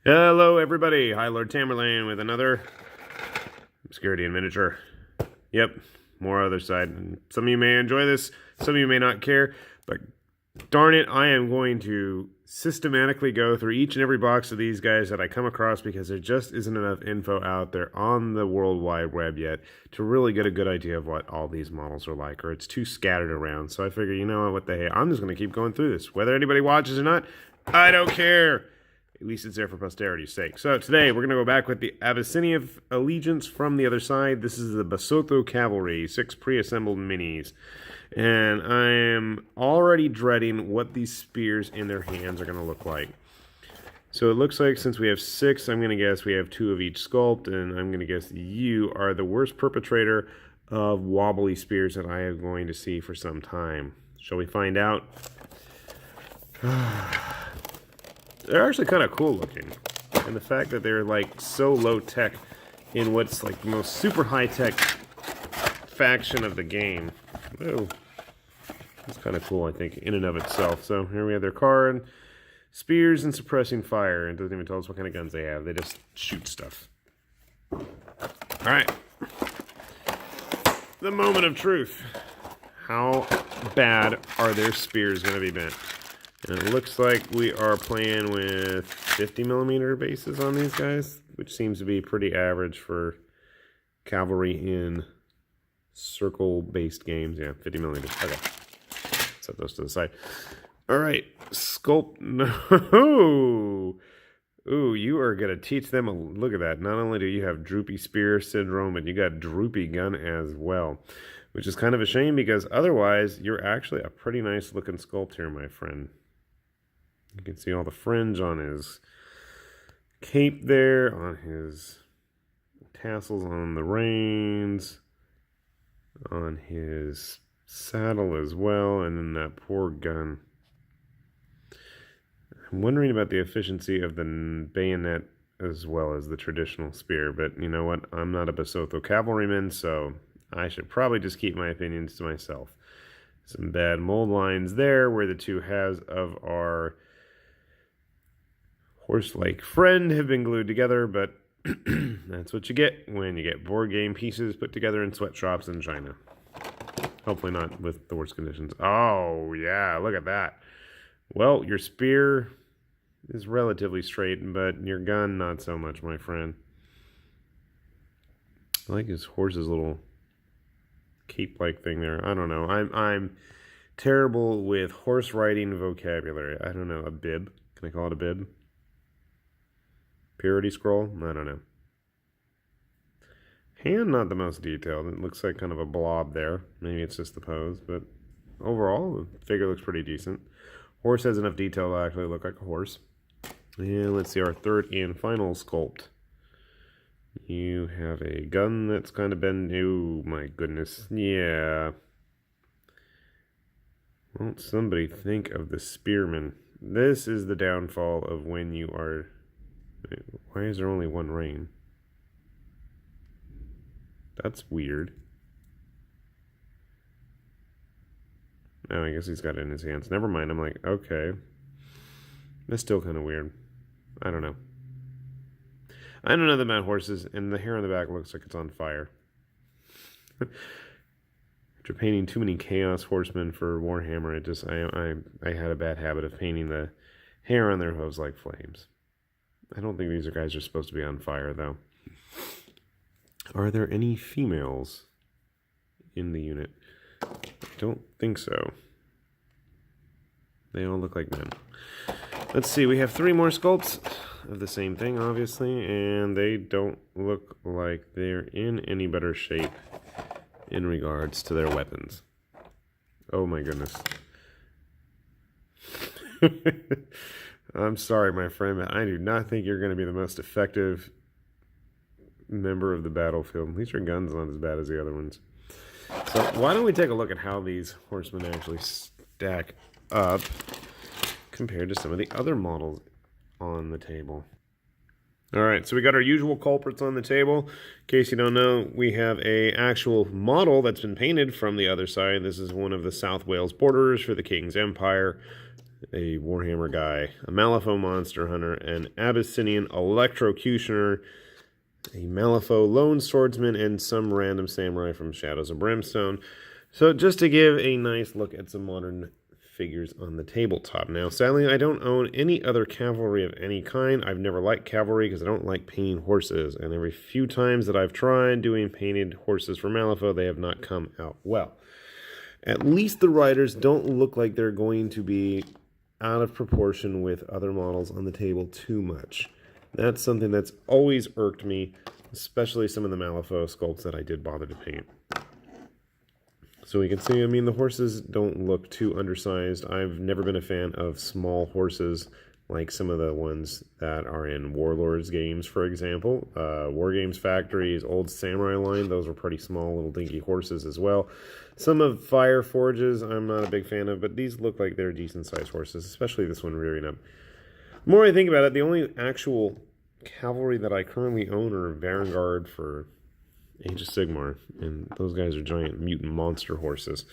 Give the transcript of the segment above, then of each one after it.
Hello everybody, High Lord Tamerlane with another Obscurity in Miniature. Yep, more other side. And some of you may enjoy this, some of you may not care, but darn it, I am going to systematically go through each and every box of these guys that I come across because there just isn't enough info out there on the World Wide Web yet to really get a good idea of what all these models are like, or it's too scattered around. So I figure, you know what the hey, I'm just going to keep going through this. Whether anybody watches or not, I don't care. At least it's there for posterity's sake. So today we're going to go back with the Abyssinia Allegiance from the other side. This is the Basotho Cavalry, 6 pre-assembled minis. And I am already dreading what these spears in their hands are going to look like. So it looks like since we have 6, I'm going to guess we have 2 of each sculpt. And I'm going to guess you are the worst perpetrator of wobbly spears that I am going to see for some time. Shall we find out? They're actually kind of cool looking, and the fact that they're like so low tech in what's like the most super high tech faction of the game. Oh, it's kind of cool, I think, in and of itself. So here we have their card: spears and suppressing fire. It doesn't even tell us what kind of guns they have. They just shoot stuff. All right, the moment of truth. How bad are their spears going to be bent? And it looks like we are playing with 50mm bases on these guys, which seems to be pretty average for cavalry in circle-based games. Yeah, 50mm. Okay. Set those to the side. All right. Sculpt. No. Ooh, you are going to teach them a look at that. Not only do you have droopy spear syndrome, but you got droopy gun as well, which is kind of a shame because otherwise you're actually a pretty nice looking sculpt here, my friend. You can see all the fringe on his cape there, on his tassels on the reins, on his saddle as well, and then that poor gun. I'm wondering about the efficiency of the bayonet as well as the traditional spear, but you know what? I'm not a Basotho cavalryman, so I should probably just keep my opinions to myself. Some bad mold lines there where the two halves of our horse-like friend have been glued together, but that's what you get when you get board game pieces put together in sweatshops in China. Hopefully not with the worst conditions. Oh, yeah, look at that. Well, your spear is relatively straight, but your gun, not so much, my friend. I like his horse's little cape-like thing there. I don't know. I'm terrible with horse riding vocabulary. I don't know. A bib? Can I call it a bib? Purity scroll? I don't know. Hand, not the most detailed. It looks like kind of a blob there. Maybe it's just the pose, but overall, the figure looks pretty decent. Horse has enough detail to actually look like a horse. And let's see our third and final sculpt. You have a gun that's kind of been... Oh, my goodness. Yeah. Won't somebody think of the spearman? This is the downfall of when you are... Why is there only one rein? That's weird. Oh, I guess he's got it in his hands. Never mind. I'm like, okay. That's still kind of weird. I don't know. I don't know about horses, and the hair on the back looks like it's on fire. After painting too many Chaos Horsemen for Warhammer, I had a bad habit of painting the hair on their hooves like flames. I don't think these guys are supposed to be on fire, though. Are there any females in the unit? I don't think so. They all look like men. Let's see, we have 3 more sculpts of the same thing, obviously, and they don't look like they're in any better shape in regards to their weapons. Oh my goodness. I'm sorry, my friend, but I do not think you're going to be the most effective member of the battlefield. At least your gun's not as bad as the other ones. So why don't we take a look at how these horsemen actually stack up compared to some of the other models on the table. Alright, so we got our usual culprits on the table. In case you don't know, we have a actual model that's been painted from the other side. This is one of the South Wales borderers for the King's Empire. a Warhammer guy, a Malifaux Monster Hunter, an Abyssinian Electrocutioner, a Malifaux Lone Swordsman, and some random samurai from Shadows of Brimstone. So just to give a nice look at some modern figures on the tabletop. Now, sadly, I don't own any other cavalry of any kind. I've never liked cavalry because I don't like painting horses, and every few times that I've tried doing painted horses for Malifaux, they have not come out well. At least the riders don't look like they're going to be out of proportion with other models on the table too much. That's something that's always irked me, especially some of the Malifaux sculpts that I did bother to paint. So we can see, I mean, the horses don't look too undersized. I've never been a fan of small horses like some of the ones that are in Warlords games, for example. War Games Factory's old Samurai line, those were pretty small, little dinky horses as well. Some of Fire Forge's I'm not a big fan of, but these look like they're decent-sized horses, especially this one rearing up. The more I think about it, the only actual cavalry that I currently own are Vanguard for Age of Sigmar, and those guys are giant mutant monster horses.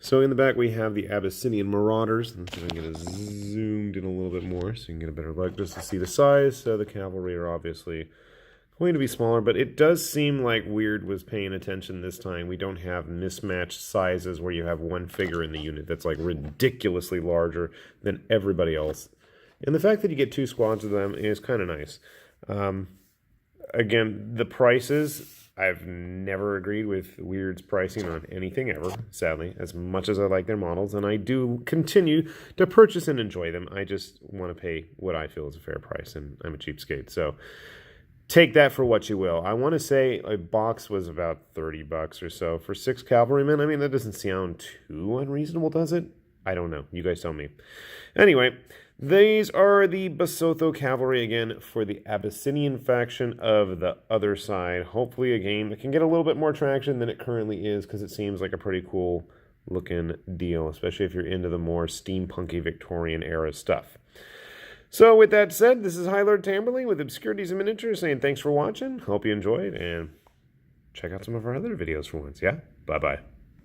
So in the back we have the Abyssinian Marauders. Let's see if I can get it zoomed in a little bit more so you can get a better look just to see the size. So the cavalry are obviously going to be smaller, but it does seem like Wyrd was paying attention this time. We don't have mismatched sizes where you have one figure in the unit that's like ridiculously larger than everybody else. And the fact that you get two squads of them is kind of nice. Again, the prices, I've never agreed with Wyrd's pricing on anything ever, sadly, as much as I like their models, and I do continue to purchase and enjoy them. I just want to pay what I feel is a fair price, and I'm a cheapskate, so take that for what you will. I want to say a box was about $30 or so for 6 cavalrymen. I mean, that doesn't sound too unreasonable, does it? I don't know. You guys tell me. Anyway, these are the Basotho Cavalry again for the Abyssinian faction of the other side. Hopefully a game that can get a little bit more traction than it currently is, because it seems like a pretty cool looking deal, especially if you're into the more steampunky Victorian era stuff. So with that said, this is High Lord Tamberlane with Obscurities and Miniatures saying thanks for watching. Hope you enjoyed, and check out some of our other videos for once. Yeah? Bye-bye.